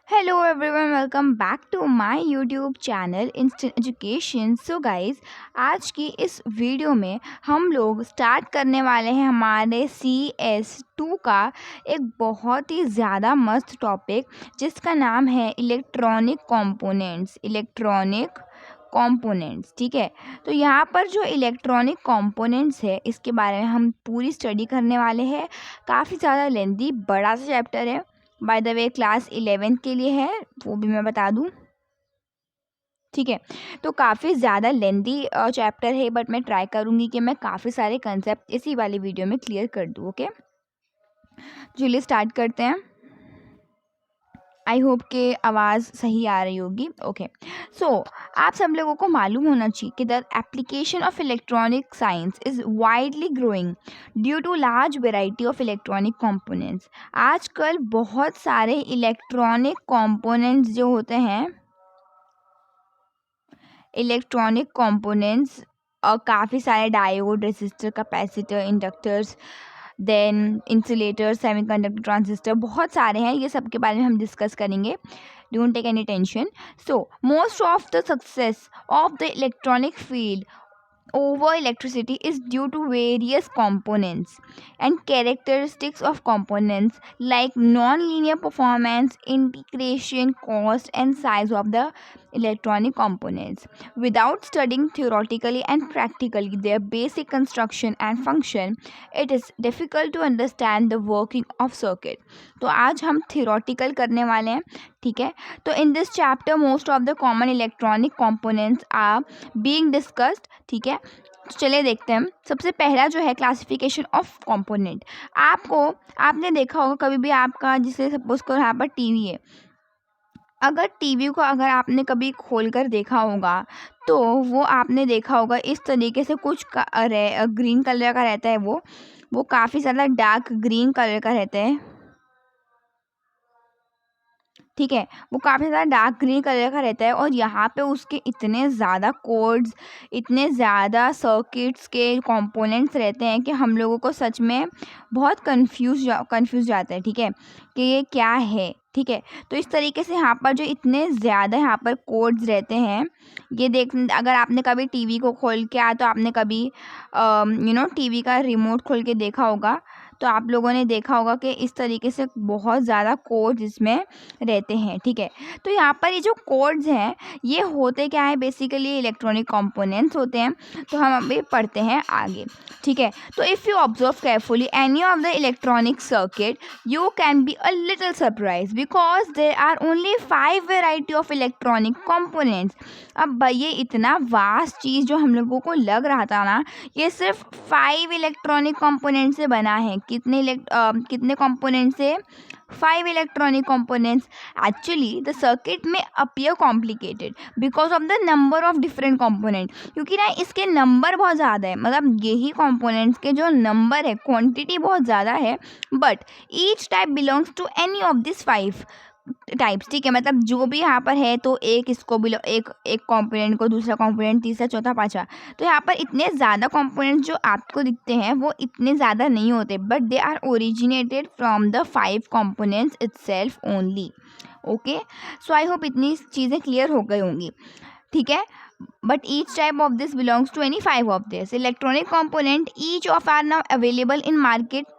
Hello everyone, welcome back to my YouTube channel instant education. So guys, आज की इस video में हम लोग स्टार्ट करने वाले हैं हमारे CS2 का एक बहुत ही ज़्यादा मस्त टॉपिक, जिसका नाम है इलेक्ट्रॉनिक कंपोनेंट्स। ठीक है, तो यहाँ पर जो इलेक्ट्रॉनिक कंपोनेंट्स है, इसके बारे में हम पूरी स्टडी करने वाले हैं। काफ़ी ज़्यादा लेंदी बड़ा सा चैप्टर है। बाय द वे क्लास 11 के लिए है, वो भी मैं बता दूं। ठीक है, तो काफ़ी ज़्यादा लेंदी चैप्टर है, बट मैं ट्राई करूँगी कि मैं काफ़ी सारे कंसेप्ट इसी वाली वीडियो में क्लियर कर दूँ। ओके, चलिए स्टार्ट करते हैं। आई होप कि आवाज़ सही आ रही होगी। ओके, सो आप सब लोगों को मालूम होना चाहिए कि the application of electronic science is widely growing due to large variety of electronic components. आजकल बहुत सारे इलेक्ट्रॉनिक कंपोनेंट्स जो होते हैं, इलेक्ट्रॉनिक कंपोनेंट्स और काफ़ी सारे diode, resistor, capacitor, inductors, then insulator, semiconductor, transistor, बहुत सारे हैं। ये सब के बारे में हम डिस्कस करेंगे। Don't take any tension. So most of the success of the electronic field over electricity is due to various components and characteristics of components like non-linear performance, integration, cost and size of the electronic components. Without studying theoretically and practically their basic construction and function, it is difficult to understand the working of circuit. तो आज हम theoretical करने वाले हैं। ठीक है, तो in this chapter most of the common electronic components are being discussed। ठीक है, तो चलिए देखते हैं हम। सबसे पहला जो है क्लासिफिकेशन ऑफ कंपोनेंट। आपने देखा होगा कभी भी आपका, जिसे सपोज करो यहाँ पर टीवी है, अगर टीवी को अगर आपने कभी खोल कर देखा होगा, तो वो आपने देखा होगा इस तरीके से कुछ ग्रीन कलर का रहता है। वो काफ़ी ज़्यादा डार्क ग्रीन कलर का रहता है। ठीक है, वो काफ़ी ज़्यादा डार्क ग्रीन कलर का रहता है और यहाँ पे उसके इतने ज़्यादा कोड्स, इतने ज़्यादा सर्किट्स के कंपोनेंट्स रहते हैं कि हम लोगों को सच में बहुत कंफ्यूज जाता है। ठीक है, कि ये क्या है। ठीक है, तो इस तरीके से यहाँ पर जो इतने ज़्यादा यहाँ पर कोड्स रहते हैं, ये देख, अगर आपने कभी टीवी को खोल के तो आपने कभी टीवी का रिमोट खोल के देखा होगा, तो आप लोगों ने देखा होगा कि इस तरीके से बहुत ज़्यादा कोड्स इसमें रहते हैं। ठीक है, तो यहाँ पर ये जो कोड्स हैं, ये होते क्या है, बेसिकली इलेक्ट्रॉनिक कंपोनेंट्स होते हैं। तो हम अभी पढ़ते हैं आगे। ठीक है, तो if you observe carefully any of the electronic circuit, you can be a little surprised because there are only 5 variety of electronic components। अब भाई ये इतना वास्ट चीज़ जो हम लोगों को लग रहा था ना, ये सिर्फ 5 इलेक्ट्रॉनिक कंपोनेंट से बना है। कितने कंपोनेंट से? 5 electronic components. Actually the circuit में appear complicated because of the number of different component, क्योंकि ना इसके नंबर बहुत ज़्यादा है। मतलब यही कंपोनेंट्स के जो नंबर है, क्वांटिटी बहुत ज़्यादा है, but each type belongs to any of this 5 types. ठीक है, मतलब जो भी यहाँ पर है, तो एक इसको बिलो एक एक कंपोनेंट को, दूसरा कंपोनेंट, तीसरा, चौथा, पांचवा। तो यहाँ पर इतने ज़्यादा कंपोनेंट्स जो आपको दिखते हैं, वो इतने ज़्यादा नहीं होते, but they are originated from the 5 components itself only. Okay, so I hope इतनी चीज़ें क्लियर हो गई होंगी। ठीक है, but each type of this belongs to any 5 of this electronic component, each of are now available in market।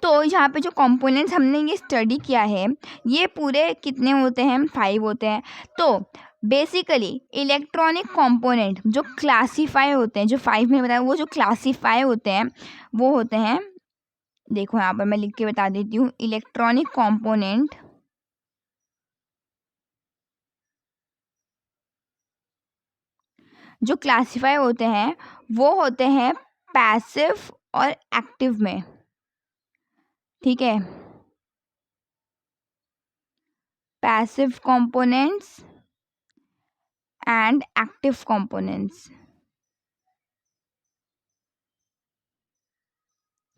तो यहाँ पे जो कंपोनेंट्स हमने ये स्टडी किया है, ये पूरे कितने होते हैं? 5 होते हैं। तो बेसिकली इलेक्ट्रॉनिक कंपोनेंट जो क्लासीफाई होते हैं, जो 5 में बताया, वो जो क्लासीफाई होते हैं, वो होते हैं, देखो यहाँ पर मैं लिख के बता देती हूँ। इलेक्ट्रॉनिक कंपोनेंट जो क्लासीफाई होते हैं, वो होते हैं पैसिव और एक्टिव में। ठीक है, passive components and active components.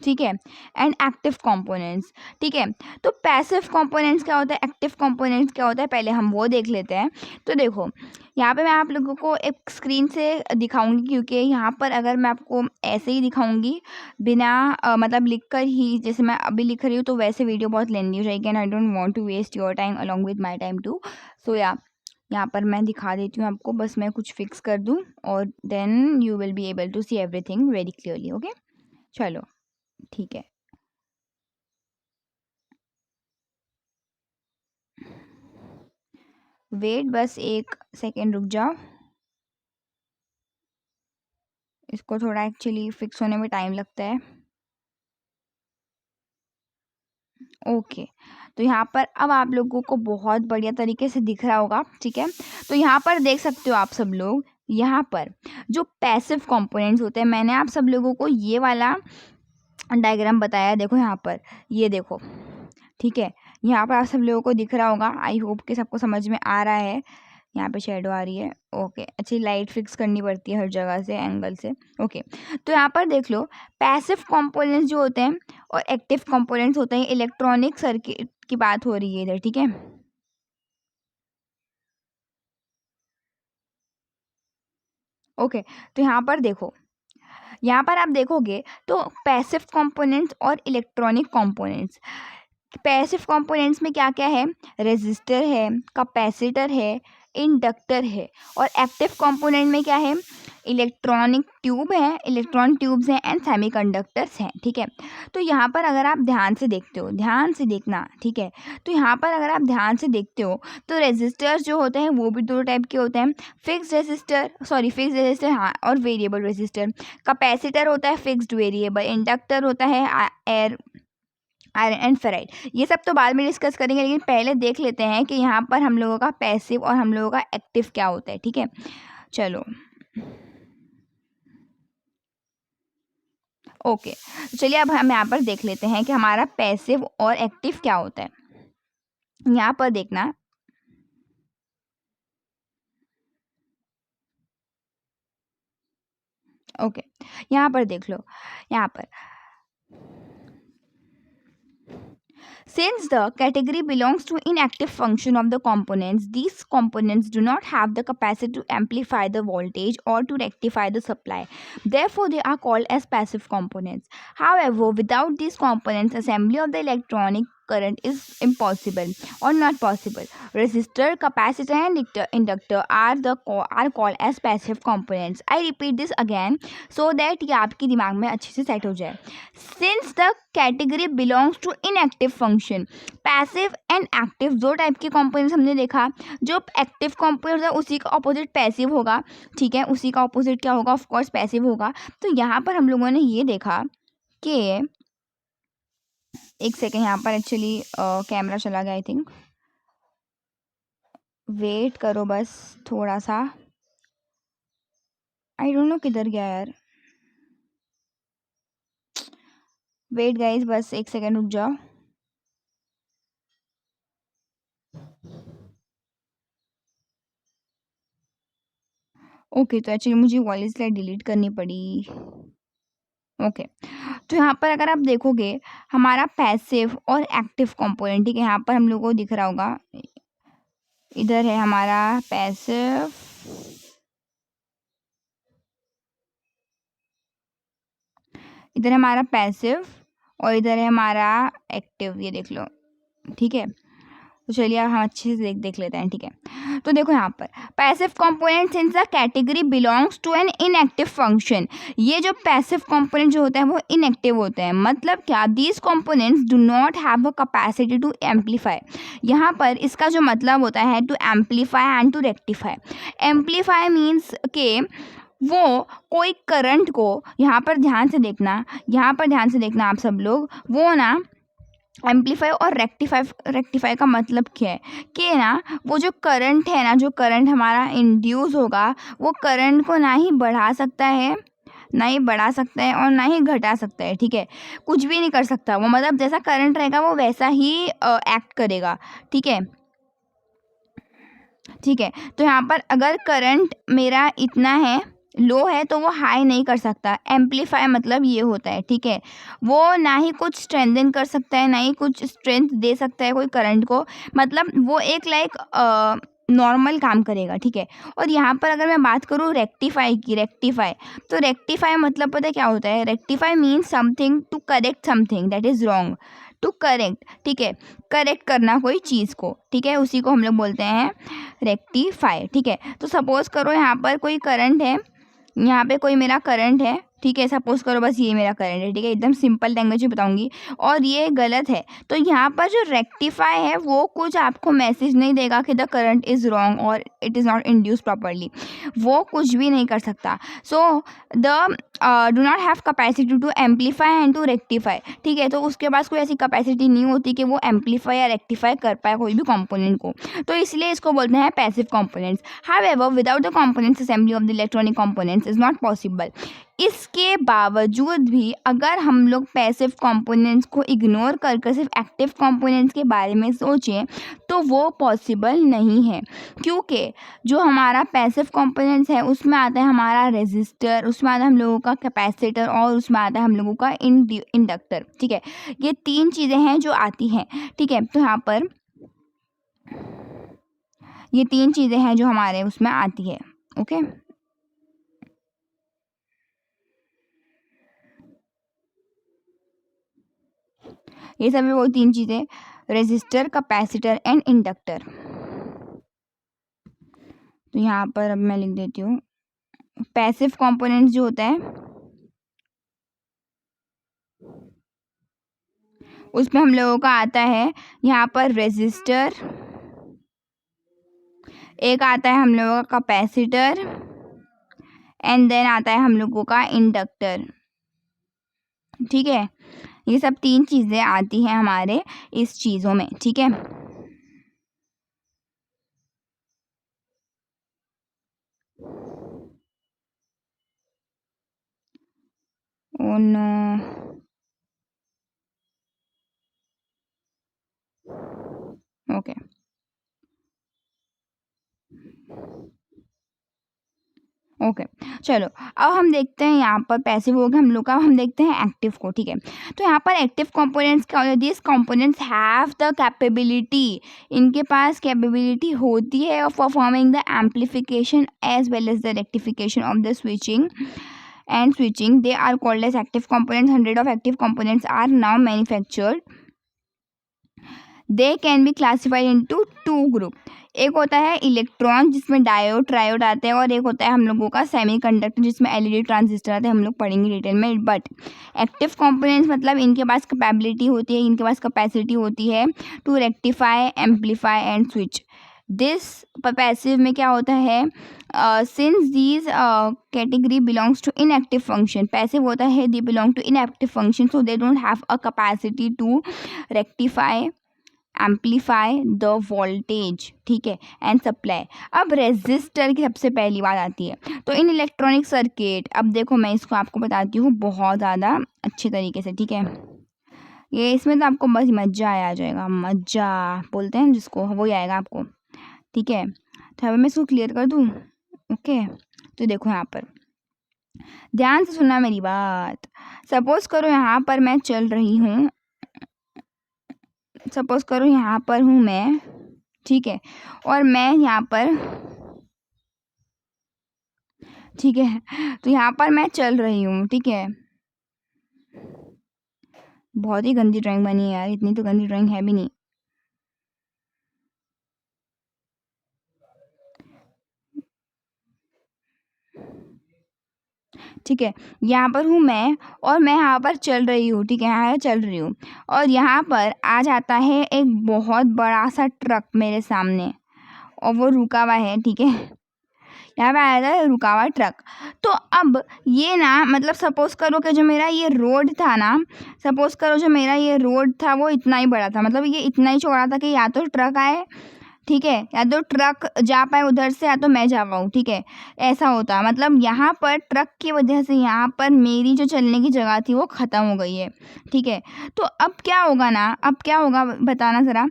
ठीक है, एंड एक्टिव कंपोनेंट्स। ठीक है, तो पैसिव कंपोनेंट्स क्या होता है, एक्टिव कंपोनेंट्स क्या होता है, पहले हम वो देख लेते हैं। तो देखो यहाँ पे मैं आप लोगों को एक स्क्रीन से दिखाऊंगी, क्योंकि यहाँ पर अगर मैं आपको ऐसे ही दिखाऊंगी बिना मतलब लिख कर ही, जैसे मैं अभी लिख रही हूँ, तो वैसे वीडियो बहुत लेंदी हो जाएगी and I don't want to waste your time along with my time too. So या यहाँ पर मैं दिखा देती हूँ आपको, बस मैं कुछ फिक्स कर दूँ और then you will be able to see everything very clearly. Okay, चलो ठीक है। वेट, बस एक सेकेंड रुक जाओ, इसको थोड़ा एक्चुअली फिक्स होने में टाइम लगता है। ओके, तो यहाँ पर अब आप लोगों को बहुत बढ़िया तरीके से दिख रहा होगा। ठीक है, तो यहाँ पर देख सकते हो आप सब लोग, यहाँ पर जो पैसिव कंपोनेंट्स होते हैं, मैंने आप सब लोगों को ये वाला डायग्राम बताया, देखो यहाँ पर, ये देखो। ठीक है, यहाँ पर आप सब लोगों को दिख रहा होगा, आई होप कि सबको समझ में आ रहा है। यहाँ पे शेडो आ रही है, ओके, अच्छी लाइट फिक्स करनी पड़ती है हर जगह से, एंगल से। ओके, तो यहाँ पर देख लो, पैसिव कंपोनेंट्स जो होते हैं और एक्टिव कंपोनेंट्स होते हैं, इलेक्ट्रॉनिक सर्किट की बात हो रही है इधर। ठीक है, ओके, तो यहाँ पर देखो, यहाँ पर आप देखोगे तो पैसिव कंपोनेंट्स और इलेक्ट्रॉनिक कंपोनेंट्स, पैसिव कंपोनेंट्स में क्या क्या है, रेजिस्टर है, कैपेसिटर है, इंडक्टर है। और एक्टिव कंपोनेंट में क्या है, इलेक्ट्रॉनिक ट्यूब है, इलेक्ट्रॉन ट्यूब्स हैं एंड सेमीकंडक्टर्स हैं। ठीक है, तो यहाँ पर अगर आप ध्यान से देखते हो, ध्यान से देखना, ठीक है, तो यहाँ पर अगर आप ध्यान से देखते हो तो रेजिस्टर्स जो होते हैं वो भी दो टाइप के होते हैं, फिक्स रेजिस्टर, हाँ, और वेरिएबल रेजिस्टर। कैपेसिटर होता है फिक्स्ड वेरिएबल, इंडक्टर होता है एयर आयरन एंड फेराइट। ये सब तो बाद में डिस्कस करेंगे, लेकिन पहले देख लेते हैं कि यहाँ पर हम लोगों का पैसिव और हम लोगों का एक्टिव क्या होता है। ठीक है, चलो ओके, तो चलिए अब हम यहाँ पर देख लेते हैं कि हमारा पैसिव और एक्टिव क्या होता है। यहाँ पर देखना, ओके, यहाँ पर देख लो, यहाँ पर since the category belongs to inactive function of the components, these components do not have the capacity to amplify the voltage or to rectify the supply. Therefore, they are called as passive components. However, without these components, assembly of the electronic current is impossible or not possible. Resistor, capacitor, and inductor are called as passive components. I repeat this again so that ये आपके दिमाग में अच्छे से set हो जाए. Since the category belongs to inactive function, passive and active दो type के कंपोनेंट्स हमने देखा. जो एक्टिव कंपोनेंट है उसी का ऑपोजिट पैसिव होगा. ठीक है, उसी का ऑपोजिट क्या होगा, ऑफ कोर्स पैसिव होगा. तो यहाँ पर हम लोगों ने ये देखा कि एक सेकेंड, यहाँ पर एक्चुअली कैमरा चला गया, आई थिंक, वेट करो बस थोड़ा सा, आई डोंट नो किधर गया यार, वेट गाइस, बस एक सेकेंड रुक जाओ. ओके, तो एक्चुअली मुझे वाली स्लाइड डिलीट करनी पड़ी. ओके, तो यहाँ पर अगर आप देखोगे हमारा पैसिव और एक्टिव कंपोनेंट, ठीक है, यहाँ पर हम लोगों को दिख रहा होगा, इधर है हमारा पैसिव, इधर हमारा पैसिव और इधर है हमारा एक्टिव, ये देख लो. ठीक है, तो चलिए अब हम अच्छे से देख लेते हैं. ठीक है, तो देखो यहाँ पर passive component since the category belongs to an inactive function. ये जो पैसिव कंपोनेंट जो होता है वो इनएक्टिव होते हैं. मतलब क्या, these components do not have a capacity to amplify. यहाँ पर इसका जो मतलब होता है to amplify and to rectify. Amplify means के वो कोई करंट को, यहाँ पर ध्यान से देखना, यहाँ पर ध्यान से देखना आप सब लोग, वो ना एम्पलीफाई और रेक्टिफाई का मतलब क्या है कि ना वो जो करंट है ना, जो करंट हमारा इंड्यूस होगा, वो करंट को ना ही बढ़ा सकता है, ना ही बढ़ा सकता है और ना ही घटा सकता है. ठीक है, कुछ भी नहीं कर सकता वो, मतलब जैसा करंट रहेगा वो वैसा ही एक्ट करेगा. ठीक है, ठीक है, तो यहाँ पर अगर करंट मेरा इतना है, लो है तो वो हाई नहीं कर सकता। एम्पलीफाई मतलब ये होता है, ठीक है, वो ना ही कुछ स्ट्रेंथन कर सकता है, ना ही कुछ स्ट्रेंथ दे सकता है कोई करंट को, मतलब वो एक लाइक नॉर्मल काम करेगा, ठीक है। और यहाँ पर अगर मैं बात करूँ रेक्टिफाई की, रेक्टिफाई, तो रेक्टिफाई मतलब पता है क्या होता है? Rectify means something to correct something that is wrong, to correct, ठीक है, करेक्ट करना कोई चीज़ को, ठीक है, उसी को हम लोग बोलते हैं रेक्टिफाई, ठीक है। तो सपोज़ करो यहाँ पर कोई करंट है, यहाँ पे कोई मेरा करंट है, ठीक है, सपोज़ करो बस ये मेरा करंट है, ठीक है, एकदम सिंपल लैंग्वेज में बताऊंगी, और ये गलत है, तो यहाँ पर जो रेक्टिफाई है वो कुछ आपको मैसेज नहीं देगा कि द करंट इज़ रॉन्ग और it is not induce properly, वो कुछ भी नहीं कर सकता। So the do not have capacity to amplify and to rectify, ठीक है, तो उसके पास कोई ऐसी कैपेसिटी नहीं होती कि वो एम्पलीफाई या रेक्टिफाई कर पाए कोई भी कंपोनेंट को, तो इसलिए इसको बोलते हैं passive components. However without the components assembly of the electronic components is not possible. इसके बावजूद भी अगर हम लोग पैसिव कंपोनेंट्स को इग्नोर करके सिर्फ एक्टिव कंपोनेंट्स के बारे में सोचें तो वो पॉसिबल नहीं है, क्योंकि जो हमारा पैसिव कंपोनेंट्स है उसमें आता है हमारा रेजिस्टर, उसमें आता है हम लोगों का कैपेसिटर, और उसमें आता है हम लोगों का इंडक्टर, ठीक है, ये तीन चीज़ें हैं जो आती हैं, ठीक है। तो यहाँ पर ये तीन चीज़ें हैं जो हमारे उसमें आती है, ओके। ये सभी वो तीन चीज़ें, रेजिस्टर, कैपेसिटर एंड इंडक्टर। तो यहाँ पर अब मैं लिख देती हूँ पैसिव कंपोनेंट्स जो होता है उसमें हम लोगों का आता है यहाँ पर रेजिस्टर, एक आता है हम लोगों का कैपेसिटर, एंड देन आता है हम लोगों का इंडक्टर, ठीक है। ये सब तीन चीज़ें आती हैं हमारे इस चीज़ों में, ठीक है। ओ नो, ओके, ओके, चलो अब हम देखते हैं यहाँ पर पैसिव हो गया हम लोग का, हम देखते हैं एक्टिव को, ठीक है। तो यहाँ पर एक्टिव कंपोनेंट्स क्या होते हैं? This components have the capability, इनके पास कैपेबिलिटी होती है of performing the amplification as well as the rectification of the switching and switching. They are called as active components. 100 of active components are now manufactured. They can be classified into two group. एक होता है electron जिसमें diode triode आते हैं, और एक होता है हम लोगों का सेमीकंडक्टर जिसमें एलईडी ट्रांजिस्टर आते हैं, हम लोग पढ़ेंगे डिटेल में। बट एक्टिव कंपोनेंट्स मतलब इनके पास कैपेबिलिटी होती है, इनके पास कैपेसिटी होती है to rectify, amplify and switch. This passive में क्या होता है, since these category belongs to inactive function, passive होता है they belong to inactive function, so they don't have a capacity to rectify, amplify the voltage, ठीक है, and supply. अब resistor की सबसे पहली बात आती है, तो इन इलेक्ट्रॉनिक सर्किट, अब देखो मैं इसको आपको बताती हूँ बहुत ज़्यादा अच्छे तरीके से, ठीक है। ये इसमें तो आपको बस मज़ा आ जाएगा, मज़ा बोलते हैं जिसको, वो ही आएगा आपको, ठीक है। तो अब मैं इसको क्लियर कर दूँ, ओके। तो देखो यहाँ पर ध्यान से सुनना मेरी बात। सपोज करो यहाँ पर मैं चल रही हूँ, सपोज करो यहाँ पर हूँ मैं, ठीक है, और मैं यहाँ पर, ठीक है, तो यहाँ पर मैं चल रही हूँ, ठीक है। बहुत ही गंदी ड्राइंग बनी है यार, इतनी तो गंदी ड्राइंग है भी नहीं। ठीक है, यहाँ पर हूँ मैं, और मैं यहाँ पर चल रही हूँ, ठीक है, यहाँ चल रही हूँ, और यहाँ पर आ जाता है एक बहुत बड़ा सा ट्रक मेरे सामने, और वो रुका हुआ है, ठीक है, यहाँ पे आया था रुका हुआ ट्रक। तो अब ये ना, मतलब सपोज़ करो कि जो मेरा ये रोड था ना, सपोज़ करो जो मेरा ये रोड था वो इतना ही बड़ा था, मतलब ये इतना ही चौड़ा था कि या तो ट्रक आए, ठीक है, या तो ट्रक जा पाए उधर से, या तो मैं जा पाऊँ, ठीक है, ऐसा होता। मतलब यहाँ पर ट्रक की वजह से यहाँ पर मेरी जो चलने की जगह थी वो ख़त्म हो गई है, ठीक है। तो अब क्या होगा ना, अब क्या होगा बताना ज़रा।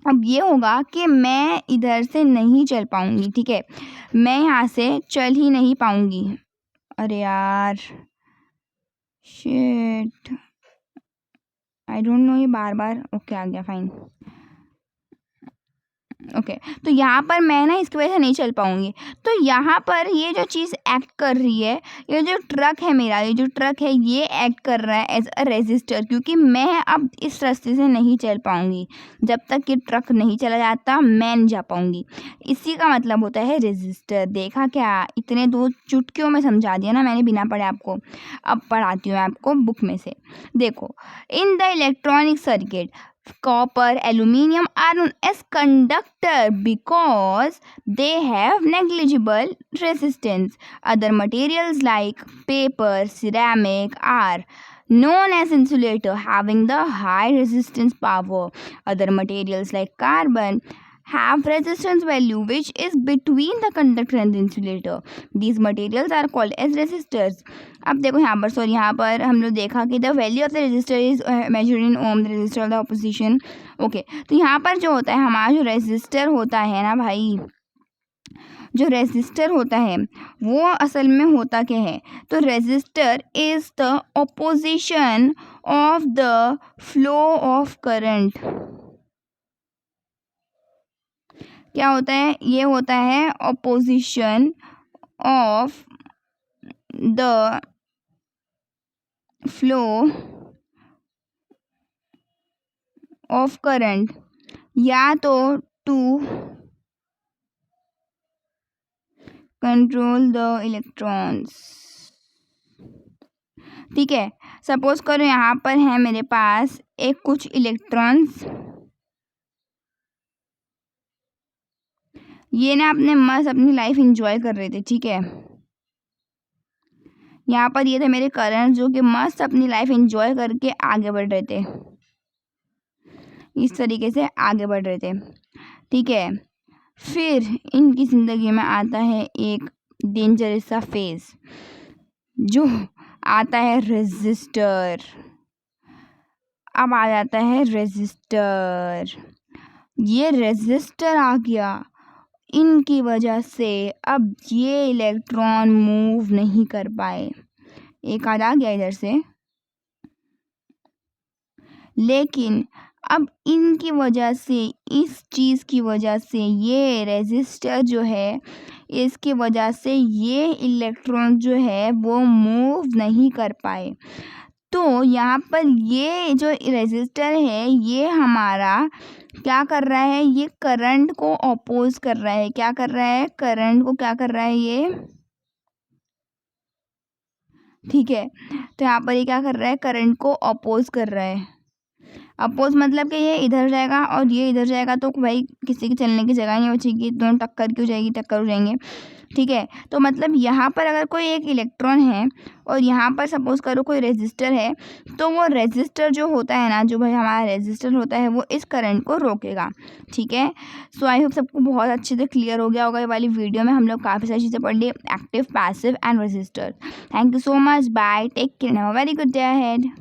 अब ये होगा कि मैं इधर से नहीं चल पाऊँगी, ठीक है? मैं यहाँ से चल ही नहीं पाऊँगी। अरे यार! शिट! आई डोंट नो, ये बार-बार ओके आ गया, फाइन। ओके, तो यहाँ पर मैं ना इसकी वजह से नहीं चल पाऊँगी। तो यहाँ पर ये जो चीज़ एक्ट कर रही है, ये जो ट्रक है मेरा, ये जो ट्रक है ये एक्ट कर रहा है एज़ अ रेज़िस्टर, क्योंकि मैं अब इस रास्ते से नहीं चल पाऊँगी। जब तक ये ट्रक नहीं चला जाता मैं नहीं जा पाऊँगी। इसी का मतलब होता है रेज़िस्टर। देखा क्या? इतने 2 चुटकियों में समझा दिया ना मैंने बिना पढ़े आपको। अब पढ़ाती हूँ आपको बुक में से। देखो, in the electronic circuit, copper, aluminium are known as conductor because they have negligible resistance. Other materials like paper, ceramic are known as insulator, having the high resistance power. Other materials like carbon have resistance value which is between the conductor and the insulator. These materials are called as resistors. अब देखो यहाँ पर, sorry, यहाँ पर हम लोग देखा कि the value of the resistor is measured in ohm, the resistor of the opposition. Okay, तो यहाँ पर जो होता है हमारा जो रेजिस्टर होता है ना भाई, जो रेजिस्टर होता है वो असल में होता क्या है? तो resistor is the opposition of the flow of current. क्या होता है? ये होता है opposition of the flow of current, या तो टू कंट्रोल द इलेक्ट्रॉन्स। ठीक है, सपोज करो यहाँ पर है मेरे पास एक कुछ इलेक्ट्रॉन्स, ये ना अपने मस्त अपनी लाइफ एंजॉय कर रहे थे। ठीक है, यहाँ पर ये थे मेरे करंट जो कि मस्त अपनी लाइफ एंजॉय करके आगे बढ़ रहे थे, इस तरीके से आगे बढ़ रहे थे। ठीक है, फिर इनकी ज़िंदगी में आता है एक डेंजरस सा फेज़, जो आता है रेजिस्टर। अब आ जाता है रेजिस्टर, ये रेजिस्टर आ गया, इनकी वजह से अब ये इलेक्ट्रॉन मूव नहीं कर पाए। एक आध आ गया इधर से, लेकिन अब इनकी वजह से, इस चीज़ की वजह से, ये रेजिस्टर जो है इसकी वजह से ये इलेक्ट्रॉन जो है वो मूव नहीं कर पाए। तो यहाँ पर ये जो रेजिस्टर है ये हमारा क्या कर रहा है? ये करंट को अपोज कर रहा है। क्या कर रहा है? करंट को क्या कर रहा है ये? ठीक है, तो यहाँ पर ये क्या कर रहा है? करंट को अपोज कर रहा है। अपोज मतलब कि ये इधर जाएगा और ये इधर जाएगा, तो भाई किसी की चलने की जगह नहीं बचेगी, दोनों टक्कर क्यों जाएगी, टक्कर हो जाएंगे। ठीक है, तो मतलब यहाँ पर अगर कोई एक इलेक्ट्रॉन है और यहाँ पर सपोज करो कोई रेजिस्टर है, तो वो रेजिस्टर जो होता है ना, जो भाई हमारा रेजिस्टर होता है वो इस करंट को रोकेगा। ठीक है, सो आई होप सबको बहुत अच्छे से क्लियर हो गया होगा। ये वाली वीडियो में हम लोग काफ़ी सारी चीज़ें पढ़ ली, active, passive and register. Thank you so much, bye, take care, have a very good day ahead.